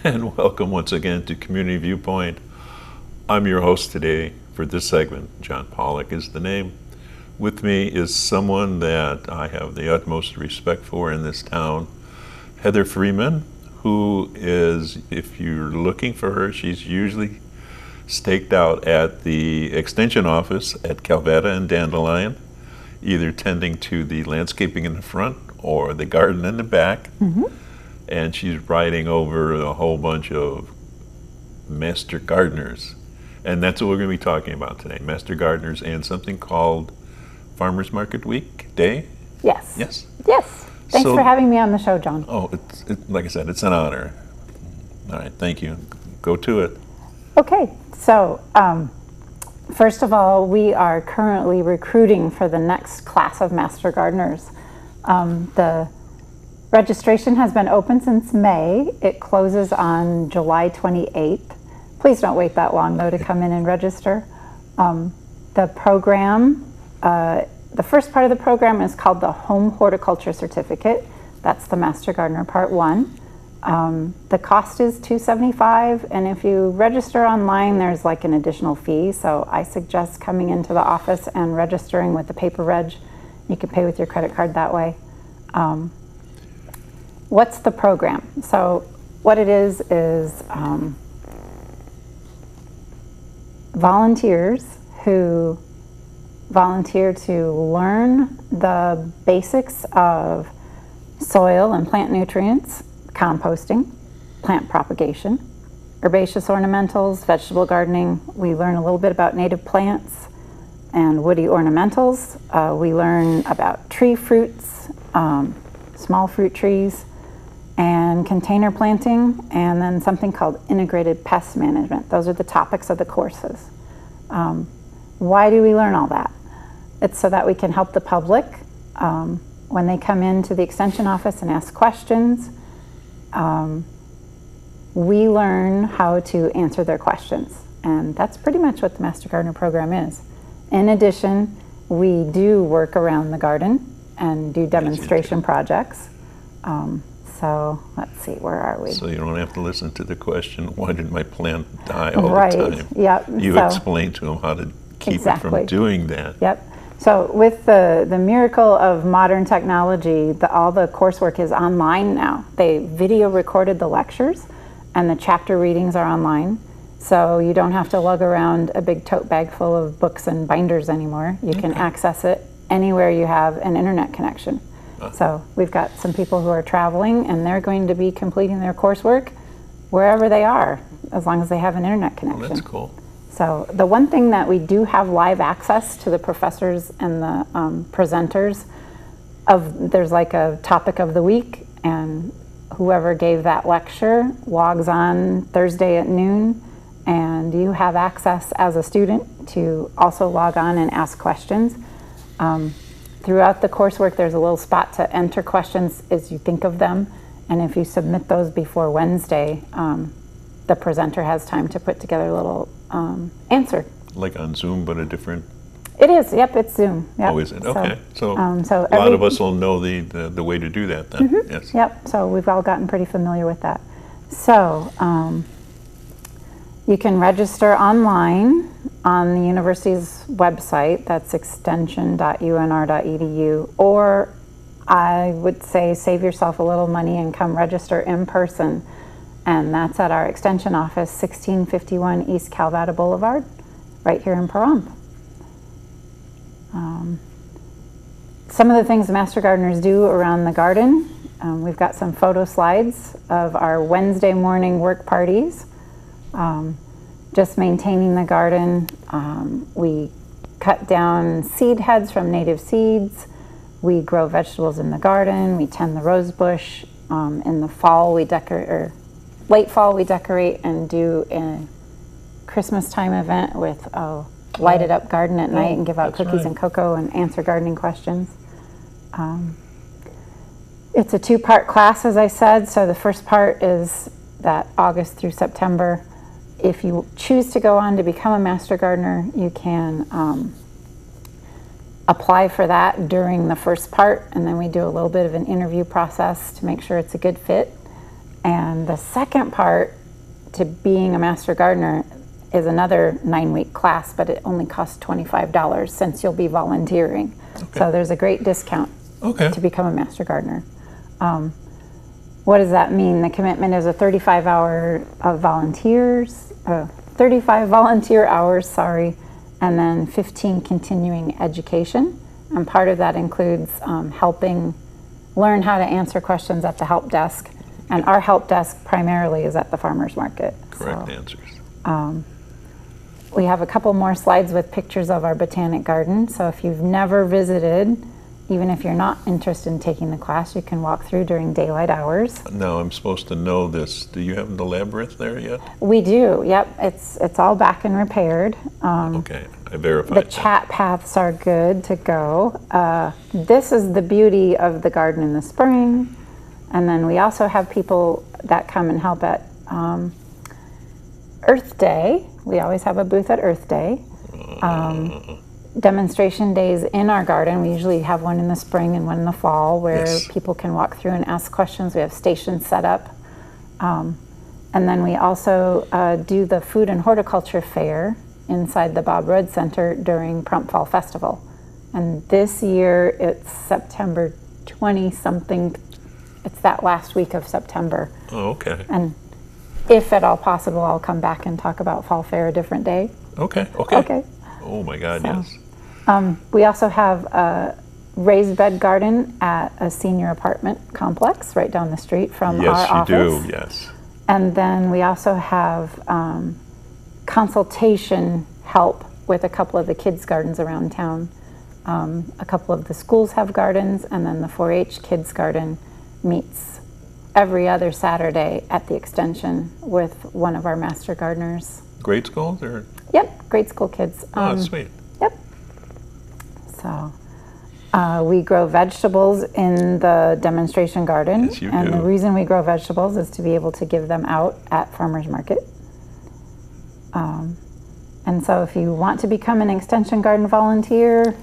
And welcome once again to Community Viewpoint. I'm your host today for this segment. John Pollock is the name. With me is someone that I have the utmost respect for in this town, Heather Freeman, who is, if you're looking for her, she's usually staked out at the extension office at Calvetta and Dandelion, either tending to the landscaping in the front or the garden in the back. And she's riding over a whole bunch of master gardeners. And that's what we're going to be talking about today, master gardeners and something called Farmers Market Week Day? Yes. Yes? Yes. Thanks for having me on the show, John. Oh, like I said, it's an honor. All right, thank you. Go to it. Okay, so first of all, we are currently recruiting for the next class of Master Gardeners. The registration has been open since May. It closes on July 28th. Please don't wait that long, though, to come in and register. The program, the first part of the program is called the Home Horticulture Certificate. That's the Master Gardener Part 1. The cost is $275, and if you register online, there's like an additional fee. So I suggest coming into the office and registering with the paper reg. You can pay with your credit card that way. What's the program? So what it is volunteers who volunteer to learn the basics of soil and plant nutrients, composting, plant propagation, herbaceous ornamentals, vegetable gardening. We learn a little bit about native plants and woody ornamentals. We learn about tree fruits, small fruit trees, and container planting, and then something called integrated pest management. Those are the topics of the courses. Why do we learn all that? It's so that we can help the public when they come into the extension office and ask questions. We learn how to answer their questions, and that's pretty much what the Master Gardener program is. In addition, we do work around the garden and do demonstration projects. So let's see, where are we? So you don't have to listen to the question, why did my plant die all right. the time? Yep. You explain to them how to keep it from doing that. Yep. So with the miracle of modern technology, all the coursework is online now. They video recorded the lectures, and the chapter readings are online. So you don't have to lug around a big tote bag full of books and binders anymore. You can access it anywhere you have an internet connection. So we've got some people who are traveling, and they're going to be completing their coursework wherever they are, as long as they have an internet connection. Well, that's cool. So the one thing that we do have live access to the professors and the presenters there's like a topic of the week, and whoever gave that lecture logs on Thursday at noon, and you have access as a student to also log on and ask questions. Throughout the coursework, there's a little spot to enter questions as you think of them, and if you submit those before Wednesday, the presenter has time to put together a little answer. Like on Zoom, but a different... It is, yep, it's Zoom. Yep. Oh, is it? Okay. So a lot of us will know the way to do that then. Yes. Yep, so we've all gotten pretty familiar with that. So you can register online on the university's website. That's extension.unr.edu, or I would say save yourself a little money and come register in person. And that's at our extension office, 1651 East Calvetta Boulevard, right here in Pahrump. Some of the things Master Gardeners do around the garden, we've got some photo slides of our Wednesday morning work parties. Just maintaining the garden. We cut down seed heads from native seeds. We grow vegetables in the garden. We tend the rose bush. In the fall, we decorate, late fall, we decorate and do a Christmas time event with a lighted up garden at night and give out cookies and cocoa and answer gardening questions. It's a two-part class, as I said. So the first part is that August through September. If you choose to go on to become a Master Gardener, you can apply for that during the first part, and then we do a little bit of an interview process to make sure it's a good fit. And the second part to being a Master Gardener is another 9-week class, but it only costs $25 since you'll be volunteering. Okay. So there's a great discount Okay. to become a Master Gardener. What does that mean? The commitment is a 35 volunteer hours, sorry, and then 15 continuing education. And part of that includes helping learn how to answer questions at the help desk. And our help desk primarily is at the farmer's market. Correct So, answers. we have a couple more slides with pictures of our botanic garden. So if you've never visited, even if you're not interested in taking the class, you can walk through during daylight hours. Now I'm supposed to know this. Do you have the labyrinth there yet? We do, yep. It's all back and repaired. Okay, I verified The that. chat paths are good to go. This is the beauty of the garden in the spring. And then we also have people that come and help at Earth Day. We always have a booth at Earth Day. Demonstration days in our garden. We usually have one in the spring and one in the fall where Yes. people can walk through and ask questions. We have stations set up. And then we also do the food and horticulture fair inside the Bob Rudd Center during Pahrump Fall Festival. And this year it's September 20-something. It's that last week of September. Oh, okay. And if at all possible, I'll come back and talk about Fall Fair a different day. Okay. Okay. Oh my God, So, yes. We also have a raised bed garden at a senior apartment complex right down the street from our Yes, you office. do, yes. And then we also have consultation help with a couple of the kids' gardens around town. A couple of the schools have gardens, and then the 4-H kids' garden meets every other Saturday at the extension with one of our Master Gardeners. Grade school? Or? Yep, grade school kids. Oh, that's sweet. Yep. So we grow vegetables in the demonstration garden. Yes, you and do. the reason we grow vegetables is to be able to give them out at farmers market. And so if you want to become an extension garden volunteer,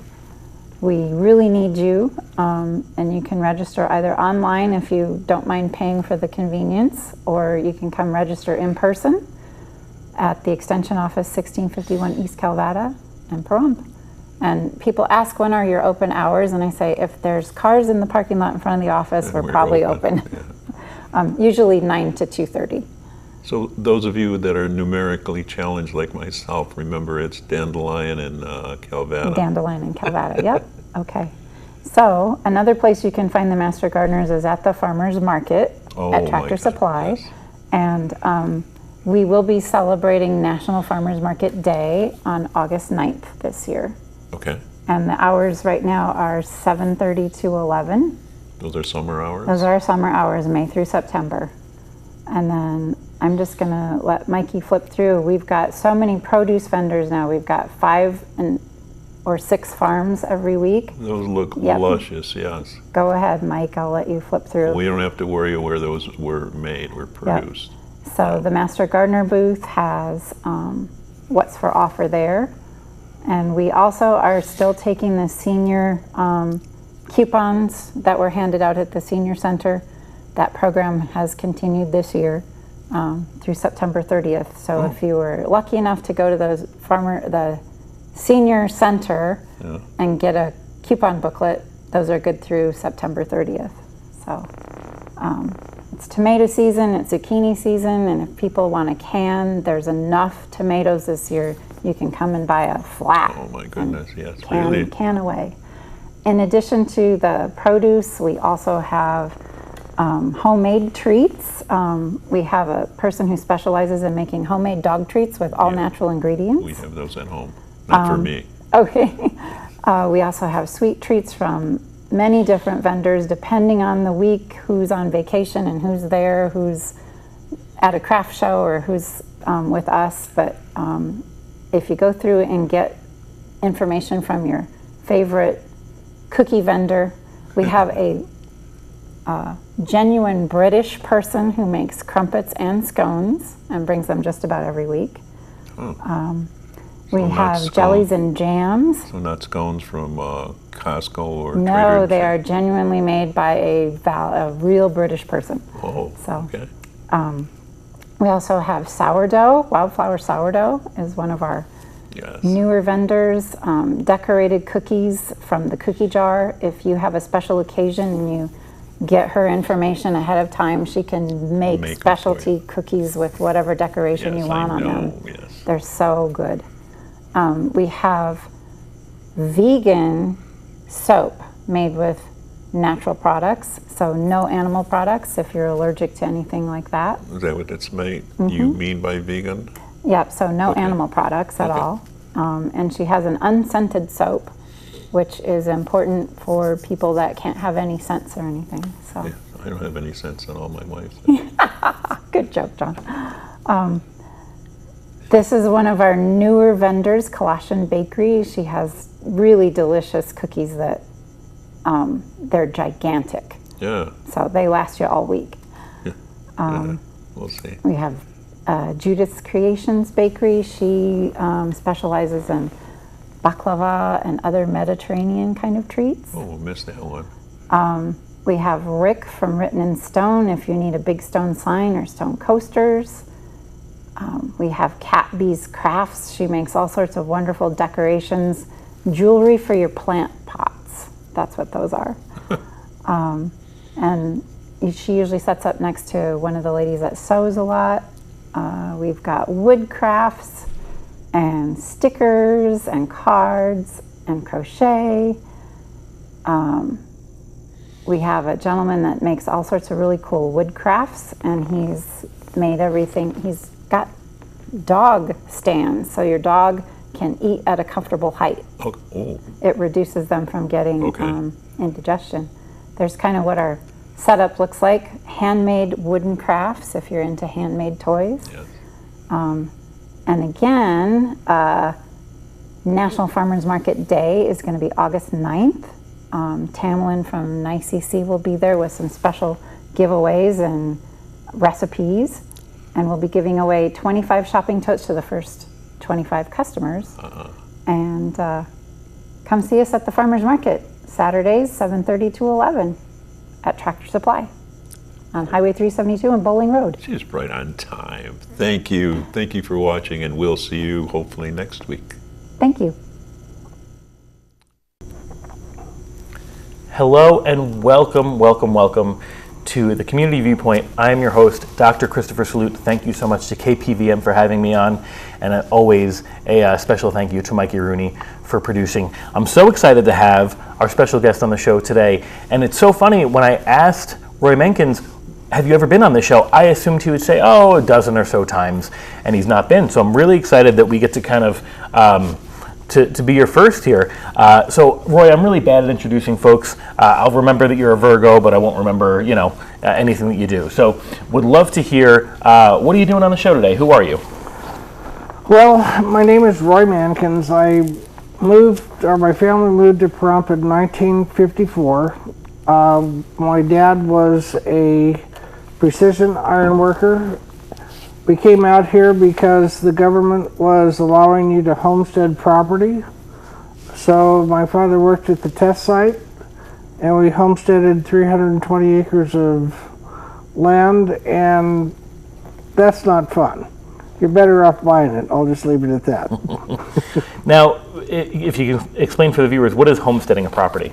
we really need you. And you can register either online if you don't mind paying for the convenience, or you can come register in person at the Extension Office, 1651 East Calvada in Pahrump. And people ask, when are your open hours? And I say, if there's cars in the parking lot in front of the office, Then we're probably open. open. Usually 9 to 2:30. So those of you that are numerically challenged like myself, remember it's Dandelion and Calvada. Dandelion and Calvada, yep. Okay. So another place you can find the Master Gardeners is at the farmer's market Oh, at my Tractor God, Supply. yes. And we will be celebrating National Farmers Market Day on August 9th this year. Okay. And the hours right now are 7:30 to 11. Those are summer hours? Those are our summer hours, May through September. And then I'm just gonna let Mikey flip through. We've got so many produce vendors now. We've got 5 or 6 farms every week. Those look Yep. luscious, yes. Go ahead, Mike, I'll let you flip through. We don't have to worry where those were made, were produced. So the Master Gardener booth has what's for offer there. And we also are still taking the senior coupons that were handed out at the senior center. That program has continued this year through September 30th. So if you were lucky enough to go to the senior center and get a coupon booklet, those are good through September 30th. So it's tomato season, it's zucchini season, and if people want a can, there's enough tomatoes this year. You can come and buy a flat. Oh my goodness, yes, Can, really. can away. In addition to the produce, we also have homemade treats. We have a person who specializes in making homemade dog treats with all natural ingredients. We have those at home, not for me. Okay. We also have sweet treats from many different vendors, depending on the week, who's on vacation and who's there, who's at a craft show or who's with us. But if you go through and get information from your favorite cookie vendor, we have a genuine British person who makes crumpets and scones and brings them just about every week. We So not have scones. jellies and jams. So not scones from Costco or Trader No, they Joe's? are genuinely made by a real British person. Oh, So okay. We also have sourdough. Wildflower sourdough is one of our newer vendors. Decorated cookies from the cookie jar. If you have a special occasion and you get her information ahead of time, she can make specialty cookies with whatever decoration you want on them. Yes. They're so good. We have vegan soap made with natural products, so no animal products if you're allergic to anything like that. Is that what it's made? You mean by vegan? Yep, so no animal products at all. And she has an unscented soap, which is important for people that can't have any scents or anything. So Yeah, I don't have any scents at all, my wife. good joke, John. This is one of our newer vendors, Colossian Bakery. She has really delicious cookies that they're gigantic. Yeah. So they last you all week. We'll see. We have Judith's Creations Bakery. She specializes in baklava and other Mediterranean kind of treats. Oh, missed that one. We have Rick from Written in Stone if you need a big stone sign or stone coasters. We have Cat Bee's Crafts. She makes all sorts of wonderful decorations, jewelry for your plant pots. That's what those are. And she usually sets up next to one of the ladies that sews a lot. We've got wood crafts and stickers and cards and crochet. We have a gentleman that makes all sorts of really cool wood crafts, and he's made everything. He's got dog stands, so your dog can eat at a comfortable height. Oh. It reduces them from getting indigestion. There's kind of what our setup looks like. Handmade wooden crafts, if you're into handmade toys. Yes. And again, National Farmers Market Day is going to be August 9th. Tamlin from NICEC will be there with some special giveaways and recipes. And we'll be giving away 25 shopping totes to the first 25 customers. And come see us at the Farmers Market, Saturdays, 7:30 to 11 at Tractor Supply on Highway 372 and Bowling Road. She's right on time. Thank you. Thank you for watching, and we'll see you hopefully next week. Thank you. Hello and welcome to the Community Viewpoint. I'm your host, Dr. Christopher Salute. Thank you so much to KPVM for having me on, and always a special thank you to Mikey Rooney for producing. I'm so excited to have our special guest on the show today, and it's so funny, when I asked Roy Menkins, have you ever been on the show? I assumed he would say, a dozen or so times, and he's not been. So I'm really excited that we get to kind of to be your first here. So Roy, I'm really bad at introducing folks. I'll remember that you're a Virgo, but I won't remember, anything that you do. So would love to hear, what are you doing on the show today? Who are you? Well, my name is Roy Mankins. My family moved to Pahrump in 1954. My dad was a precision iron worker. We came out here because the government was allowing you to homestead property. So my father worked at the test site, and we homesteaded 320 acres of land, and that's not fun. You're better off buying it. I'll just leave it at that. Now, if you can explain for the viewers, what is homesteading a property?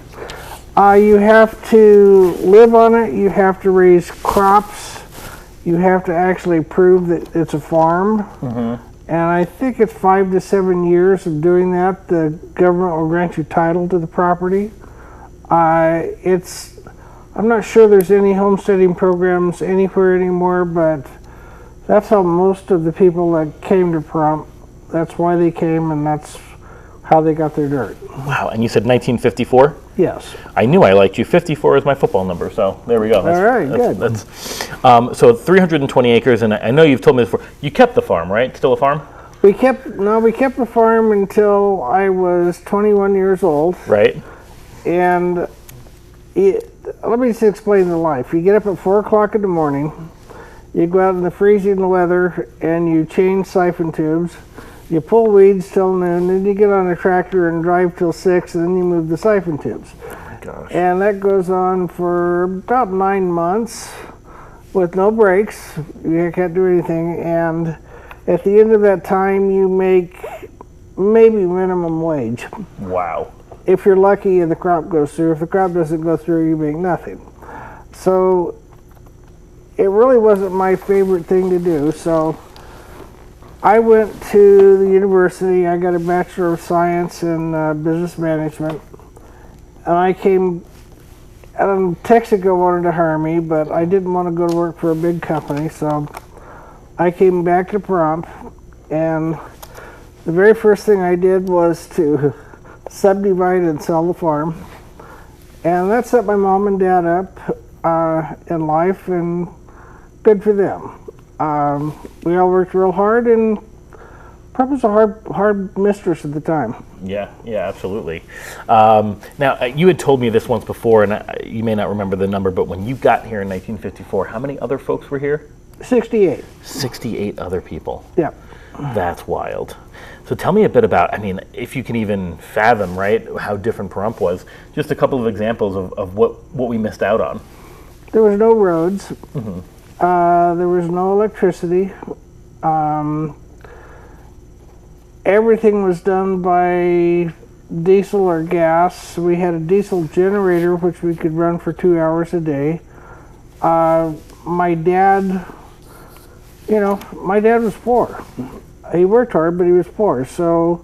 You have to live on it. You have to raise crops. You have to actually prove that it's a farm. And I think it's 5 to 7 years of doing that, the government will grant you title to the property. I'm not sure there's any homesteading programs anywhere anymore, but that's how most of the people that came to Pahrump, that's why they came, and that's how they got their dirt. Wow, and you said 1954? Yes. I knew I liked you. 54 is my football number, so there we go. Good. So 320 acres, and I know you've told me this before. You kept the farm, right? Still a farm? We kept the farm until I was 21 years old. Right. And let me just explain the life. You get up at 4 o'clock in the morning, you go out in the freezing weather, and you change siphon tubes. You pull weeds till noon, then you get on a tractor and drive till 6, and then you move the siphon tubes. Oh my gosh. And that goes on for about 9 months. with no breaks. You can't do anything. And at the end of that time, you make maybe minimum wage. Wow. If you're lucky and the crop goes through. If the crop doesn't go through, you make nothing. So it really wasn't my favorite thing to do. So I went to the university. I got a Bachelor of Science in Business Management. And I came, Texaco wanted to hire me, but I didn't want to go to work for a big company. So I came back to Pahrump, and the very first thing I did was to subdivide and sell the farm. And that set my mom and dad up in life, and good for them. We all worked real hard, and Pahrump was a hard mistress at the time. Yeah, absolutely. Now, you had told me this once before, and you may not remember the number, but when you got here in 1954, how many other folks were here? 68. 68 other people. Yeah. That's wild. So tell me a bit about, I mean, if you can even fathom, right, how different Pahrump was, just a couple of examples of what we missed out on. There was no roads. There was no electricity. Everything was done by diesel or gas. We had a diesel generator which we could run for 2 hours a day. My dad was poor. He worked hard, but he was poor. So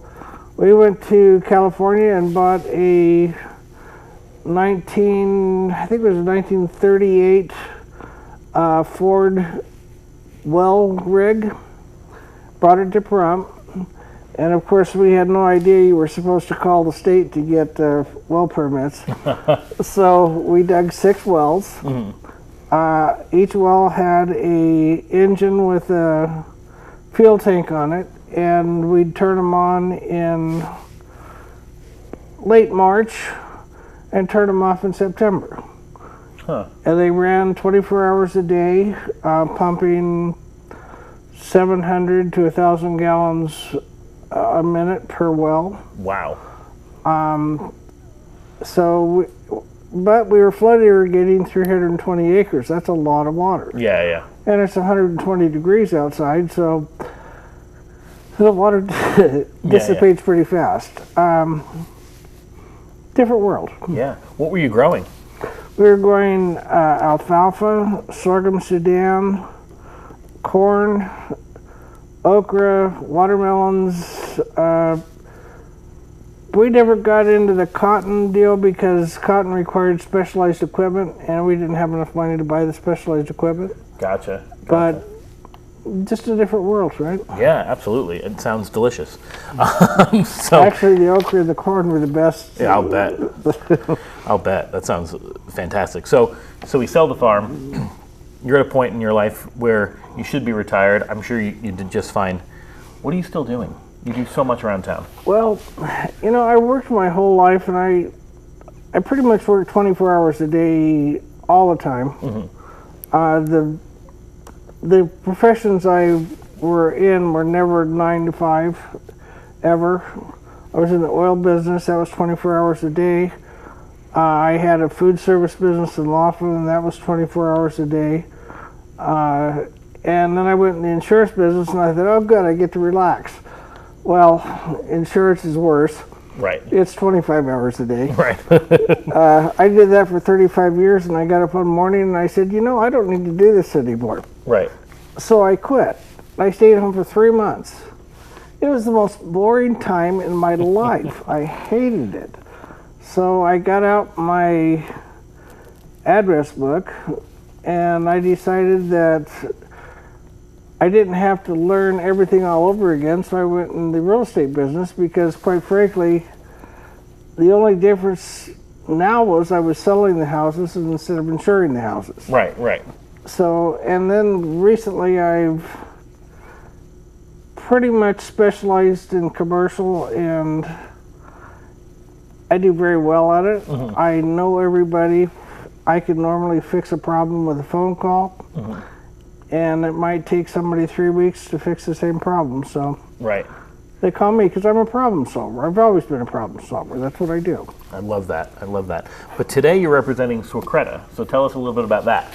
we went to California and bought a 1938 Ford well rig, brought it to Pahrump. And of course, we had no idea you were supposed to call the state to get well permits. So we dug 6 wells. Each well had a engine with a fuel tank on it, and we'd turn them on in late March and turn them off in September. And they ran 24 hours a day, pumping 700 to 1,000 gallons a minute per well. Wow. But we were flood irrigating 320 acres. That's a lot of water. Yeah. And it's 120 degrees outside, so the water dissipates pretty fast. Different world. Yeah. What were you growing? We were growing alfalfa, sorghum sudan, corn, okra, watermelons. We never got into the cotton deal because cotton required specialized equipment, and we didn't have enough money to buy the specialized equipment. Gotcha. But just a different world, right? Yeah, absolutely. It sounds delicious. Actually, the okra and the corn were the best. Yeah, I'll bet. I'll bet. That sounds fantastic. So we sell the farm. You're at a point in your life where you should be retired. I'm sure you did just fine. What are you still doing? You do so much around town. Well, I worked my whole life, and I pretty much worked 24 hours a day all the time. The professions I were in were never 9 to 5, ever. I was in the oil business. That was 24 hours a day. I had a food service business in Laughlin, and that was 24 hours a day. And then I went in the insurance business, and I thought, oh, good, I get to relax. Well, insurance is worse. Right. It's 25 hours a day. Right. I did that for 35 years, and I got up one morning and I said, I don't need to do this anymore. Right. So I quit. I stayed home for 3 months. It was the most boring time in my life. I hated it. So I got out my address book, and I decided that I didn't have to learn everything all over again, so I went in the real estate business because, quite frankly, the only difference now was I was selling the houses instead of insuring the houses. Right. So, and then recently I've pretty much specialized in commercial, and I do very well at it. I know everybody. I can normally fix a problem with a phone call. And it might take somebody 3 weeks to fix the same problem. So right. They call me because I'm a problem solver. I've always been a problem solver. That's what I do. I love that. But today you're representing Swacreta. So tell us a little bit about that.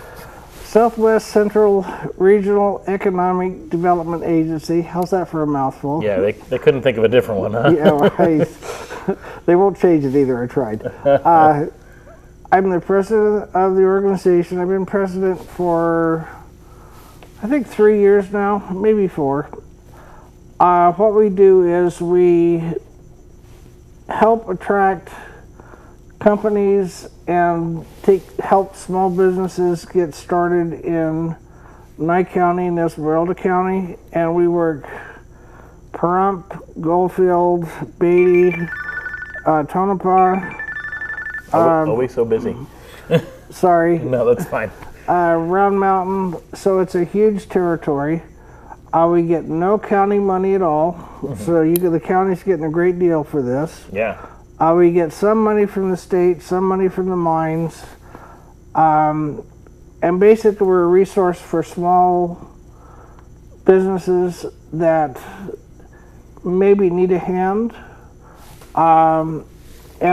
Southwest Central Regional Economic Development Agency. How's that for a mouthful? Yeah, they couldn't think of a different one, huh? Yeah, right. They won't change it either. I tried. I'm the president of the organization. I've been president for, I think, 3 years now, maybe 4. What we do is we help attract companies and help small businesses get started in Nye County and Esmeralda County, and we work Pahrump, Goldfield, Beatty, Tonopah. Always so busy. Sorry. No, that's fine. Round Mountain. So it's a huge territory. We get no county money at all, so the county's getting a great deal for this. Yeah. We get some money from the state, some money from the mines, and basically we're a resource for small businesses that maybe need a hand, and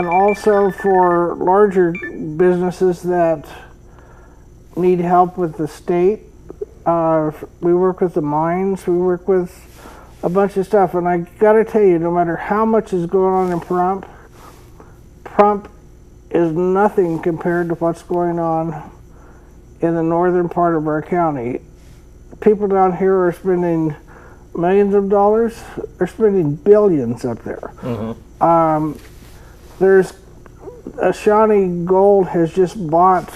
also for larger businesses that need help with the state. We work with the mines, we work with a bunch of stuff, and I gotta tell you, no matter how much is going on in Pahrump is nothing compared to what's going on in the northern part of our county. People down here are spending millions of dollars. They're spending billions up there. There's Shawnee Gold has just bought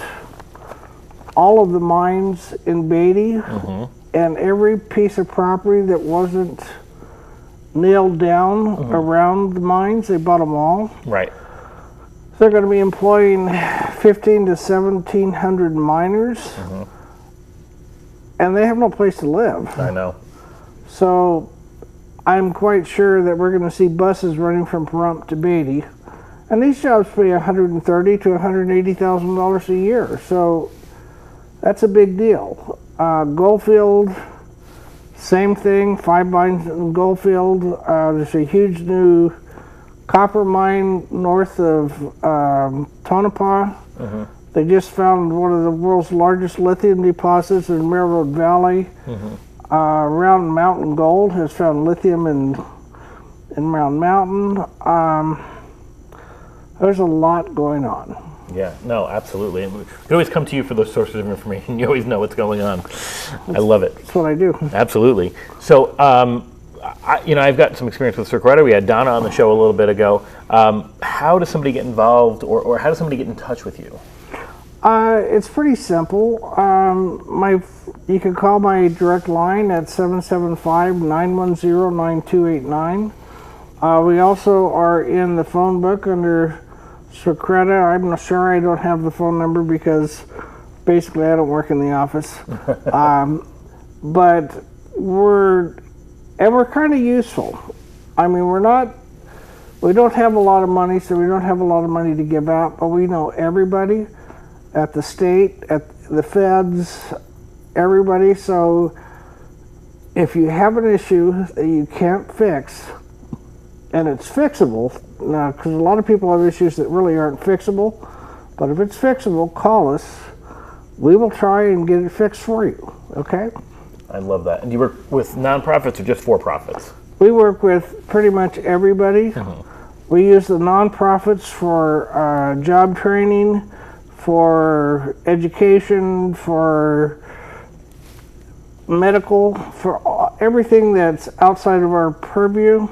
all of the mines in Beatty, and every piece of property that wasn't nailed down around the mines, they bought them all. Right. They're going to be employing 1,500 to 1,700 miners, and they have no place to live. I know. So I'm quite sure that we're going to see buses running from Pahrump to Beatty, and these jobs pay $130,000 to $180,000 a year. So that's a big deal. Goldfield, same thing. 5 mines in Goldfield. There's a huge new copper mine north of Tonopah. They just found one of the world's largest lithium deposits in Railroad Valley. Round Mountain Gold has found lithium in Round Mountain. There's a lot going on. Yeah, no, absolutely. And we can always come to you for those sources of information. You always know what's going on. I love it. That's what I do. Absolutely. So, I've got some experience with Circle Rider. We had Donna on the show a little bit ago. How does somebody get involved, or how does somebody get in touch with you? It's pretty simple. You can call my direct line at 775-910-9289. We also are in the phone book under Secreta. I'm not sure, I don't have the phone number because basically I don't work in the office. But we're kind of useful. I mean, we don't have a lot of money, so we don't have a lot of money to give out, but we know everybody at the state, at the feds, everybody. So if you have an issue that you can't fix, and it's fixable, now, because a lot of people have issues that really aren't fixable, but if it's fixable, call us. We will try and get it fixed for you, okay? I love that. And you work with nonprofits or just for-profits? We work with pretty much everybody. We use the nonprofits for job training, for education, for medical, for everything that's outside of our purview.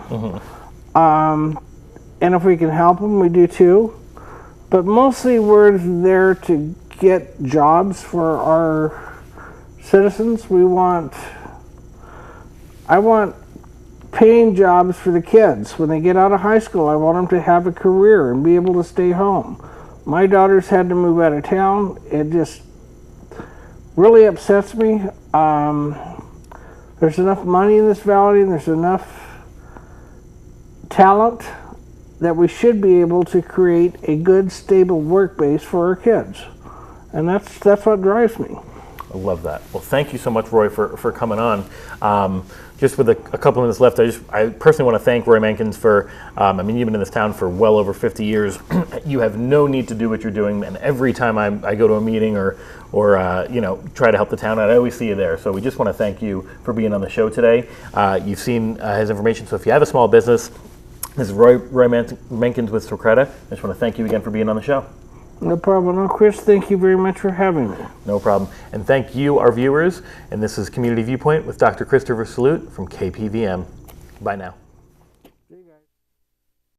And if we can help them, we do too. But mostly we're there to get jobs for our citizens. I want paying jobs for the kids. When they get out of high school, I want them to have a career and be able to stay home. My daughters had to move out of town. It just really upsets me. There's enough money in this valley, and there's enough talent that we should be able to create a good, stable work base for our kids. And that's what drives me. I love that. Well, thank you so much, Roy, for coming on. just with a couple minutes left, I personally want to thank Roy Mankins for, I mean, you've been in this town for well over 50 years. You have no need to do what you're doing, and every time I go to a meeting or you know, try to help the town out, I always see you there. So we just want to thank you for being on the show today. You've seen his information, so if you have a small business, this is Roy Mankins with Socreta. I just want to thank you again for being on the show. No problem. No, Chris, thank you very much for having me. No problem. And thank you, our viewers. And this is Community Viewpoint with Dr. Christopher Salute from KPVM. Bye now.